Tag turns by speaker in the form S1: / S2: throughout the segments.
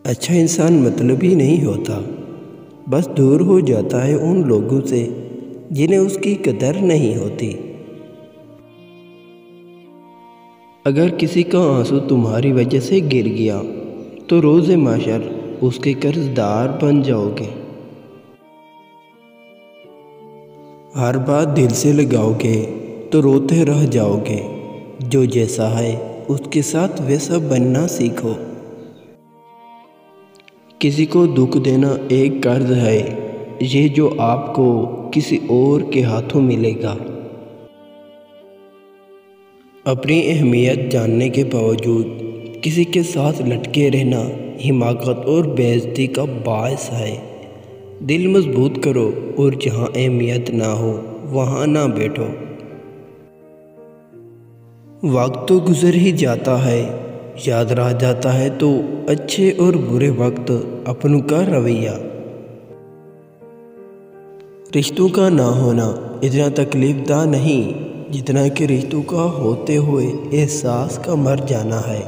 S1: اچھا انسان مطلبی نہیں ہوتا، بس دور ہو جاتا ہے ان لوگوں سے جنہیں اس کی قدر نہیں ہوتی۔ اگر کسی کا آنسو تمہاری وجہ سے گر گیا تو روز محشر اس کے قرض دار بن جاؤ گے۔ ہر بات دل سے لگاؤ گے تو روتے رہ جاؤ گے۔ جو جیسا ہے اس کے ساتھ ویسا بننا سیکھو۔ کسی کو دکھ دینا ایک قرض ہے، یہ جو آپ کو کسی اور کے ہاتھوں ملے گا۔ اپنی اہمیت جاننے کے باوجود کسی کے ساتھ لٹکے رہنا حماقت اور بے عزتی کا باعث ہے۔ دل مضبوط کرو اور جہاں اہمیت نہ ہو وہاں نہ بیٹھو۔ وقت تو گزر ہی جاتا ہے، یاد رہ جاتا ہے تو اچھے اور برے وقت اپنوں کا رویہ۔ رشتوں کا نہ ہونا اتنا تکلیف دہ نہیں جتنا کہ رشتوں کا ہوتے ہوئے احساس کا مر جانا ہے۔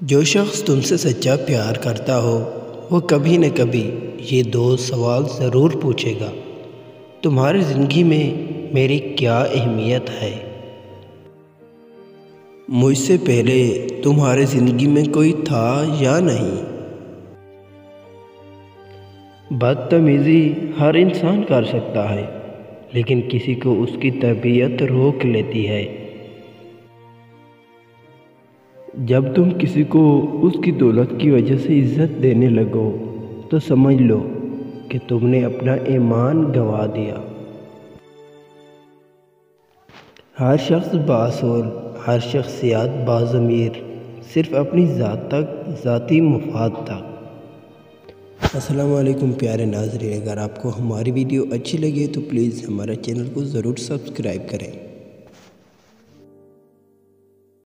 S1: جو شخص تم سے سچا پیار کرتا ہو وہ کبھی نہ کبھی یہ دو سوال ضرور پوچھے گا: تمہاری زندگی میں میری کیا اہمیت ہے؟ مجھ سے پہلے تمہاری زندگی میں کوئی تھا یا نہیں؟ بدتمیزی ہر انسان کر سکتا ہے، لیکن کسی کو اس کی طبیعت روک لیتی ہے۔ جب تم کسی کو اس کی دولت کی وجہ سے عزت دینے لگو تو سمجھ لو کہ تم نے اپنا ایمان گنوا دیا۔ ہر شخص بااصول، ہر شخصیت باضمیر، صرف اپنی ذات تک، ذاتی مفاد تک۔ السلام علیکم پیارے ناظرین، اگر آپ کو ہماری ویڈیو اچھی لگے تو پلیز ہمارے چینل کو ضرور سبسکرائب کریں۔